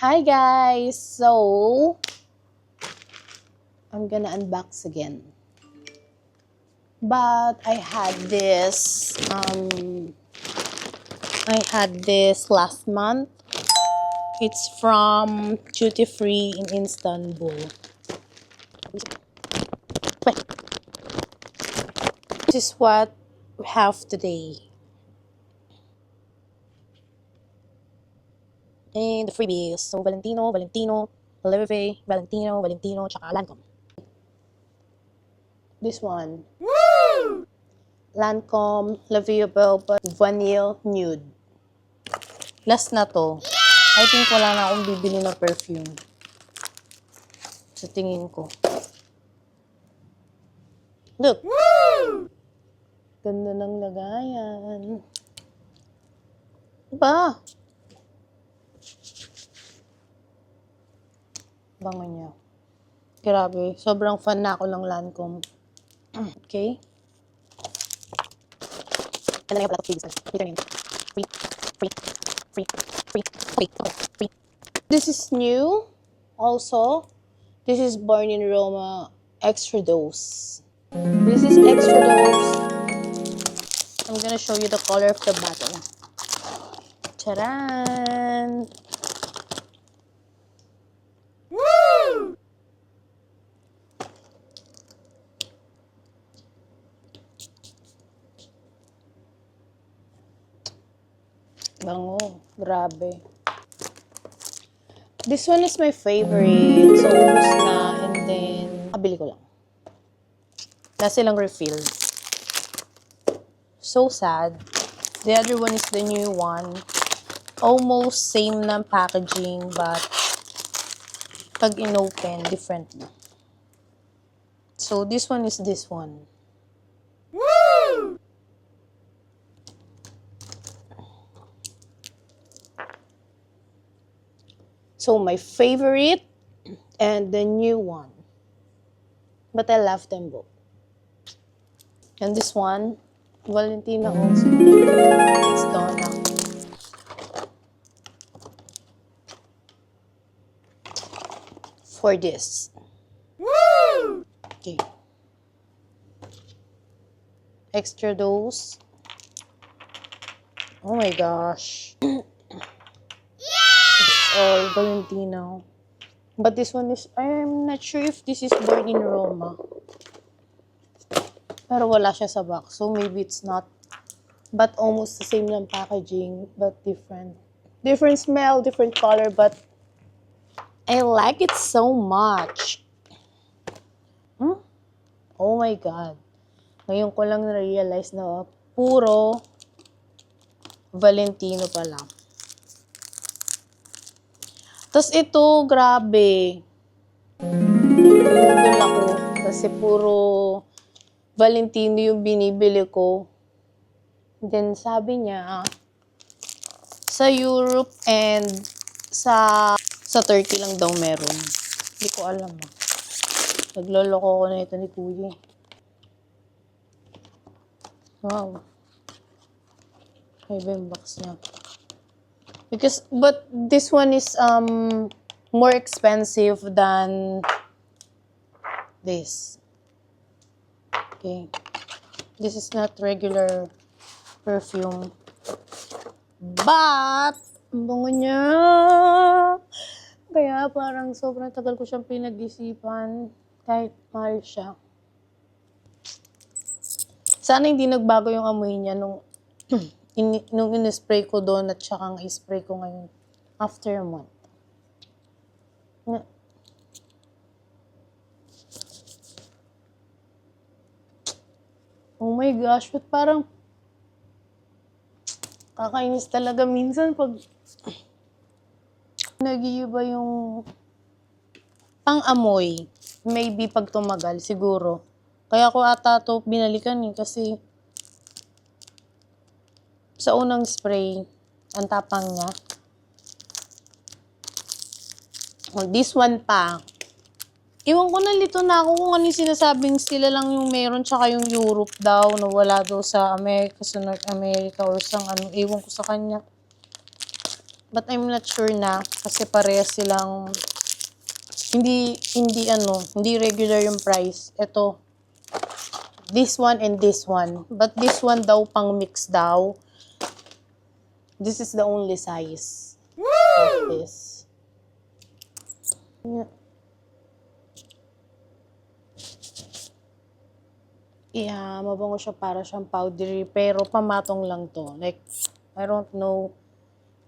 Hi guys! So, I'm gonna unbox again. But I had this last month. It's from Duty Free in Istanbul. This is what we have today. And the freebies. So, Valentino, Valentino, tsaka Lancome. This one. Woo! Lancome Lavable Vanille Nude. Last na to. I think wala na akong bibili ng perfume. Sa tingin ko. Look! Woo! Ganda ng lagayan. Diba? Bango niya. Grabe. Sobrang fan na ako ng Lancome. Okay? And then I have a lot of freebies. Free. This is new. Also, this is Born in Roma Extra Dose. This is Extra Dose. I'm gonna show you the color of the bottle. Charan! Woo! Bango. Grabe. This one is my favorite. So, ubus na. And then, kabili ko lang. Wala silang refill. So sad. The other one is the new one. Almost same na packaging, but pag in-open, different na. So, this one is this one. Woo! So, my favorite and the new one. But I love them both. And this one, Valentina also. It's Donna. For this. Woo! Okay. Extra Dose. Oh my gosh. It's all Valentino. But this one is, I'm not sure if this is Born in Roma. Pero wala siya sa box. So maybe it's not. But almost the same lang packaging. But different. Different smell, different color. But I like it so much. Oh my God. Ngayon ko lang na-realize na puro Valentino pala. Tapos ito, grabe. Nagugol ako. Kasi puro Valentino yung binibili ko. Then sabi niya, sa Europe and sa Turkey lang daw meron. Hindi ko alam. Nagloloko ko na ito ni Kuya. Wow. May iba yung box niya. But this one is more expensive than this. Okay. This is not regular perfume. But, ang bango niya. Kaya parang sobrang tagal ko siyang pinag-isipan kahit mahal siya. Sana hindi nagbago yung amoy niya nung in-spray ko doon at saka i-spray ko ngayon after a month. Oh my gosh, but parang kakainis talaga minsan pag nag-iiba yung pang-amoy. Maybe pag tumagal, siguro. Kaya ko ata to binalikan kasi sa unang spray, ang tapang niya. Oh, this one pa. Iwan ko, nalito na ako kung ano yung sinasabing sila lang yung meron tsaka yung Europe daw na wala daw sa America, sa North America or sa ano. Iwan ko sa kanya. But I'm not sure na kasi parehas silang hindi regular yung price. Ito, this one and this one. But this one daw pang mix daw. This is the only size of this. Yeah, mabango siya para siyang powdery. Pero pamatong lang to. Like, I don't know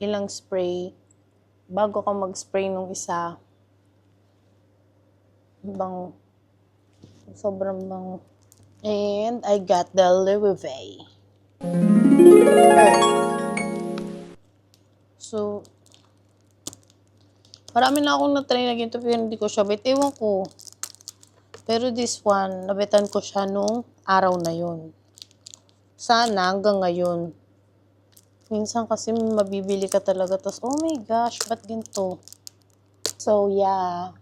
ilang spray. Bago ka mag-spray nung isa, bango. Sobrang bango. And I got the Louis. So, marami na akong na-try na ginto pero hindi ko siya bet. Ewan ko. Pero this one, nabetan ko siya nung araw na yun. Sana hanggang ngayon. Minsan kasi mabibili ka talaga. Tapos, oh my gosh, ba't ginto? So, yeah.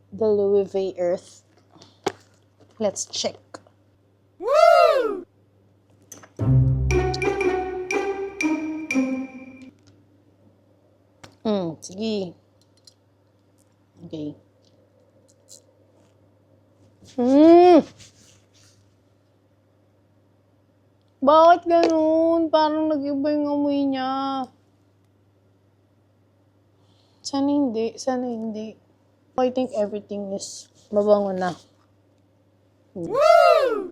The Louis V Earth. Let's check. Woo! Sige. Okay. Bakit ganun? Parang nag-iba yung amoy niya. Sana hindi. I think everything is mabango na. Woo!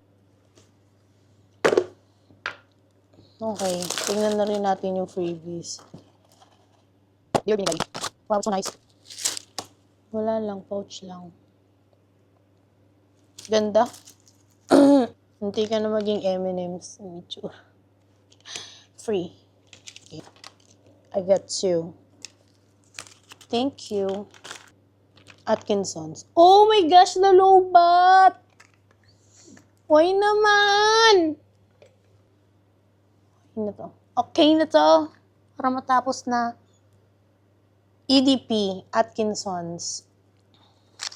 Okay, tingnan na rin natin yung freebies. Dear binigay. Wow, so nice. Wala lang, pouch lang. Ganda. Hindi ka na maging M&M's. Free. Okay. I got you. Thank you. Atkinson's. Oh my gosh, nalobat! Why naman? Okay na to. Para matapos na. EDP, Atkinson's.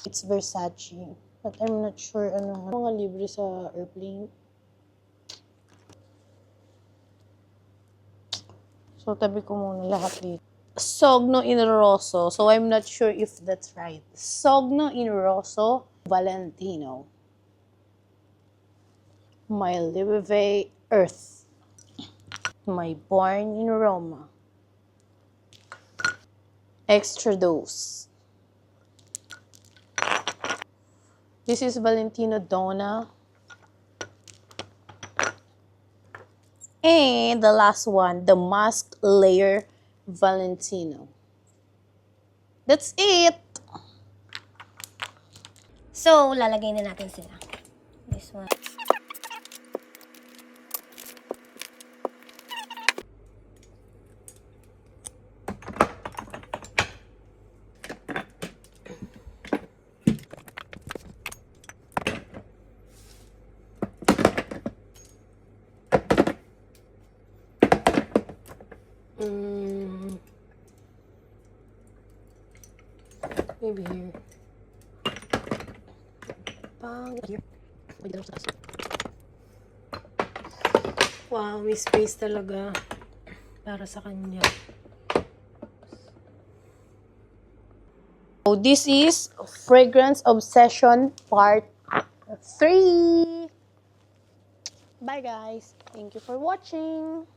It's Versace. But I'm not sure mga libre sa airplane. So, tabi ko muna lahat dito. Sogno in Rosso. So, I'm not sure if that's right. Sogno in Rosso, Valentino. My Live Earth. My Born in Roma. Extra Dose. This is Valentino Donna. And the last one, the Mask Layer Valentino. That's it! So, lalagay na natin sila. This one. Maybe here. Here. Wow, may space talaga para sa kanya. So, this is Fragrance Obsession Part 3. Bye guys. Thank you for watching.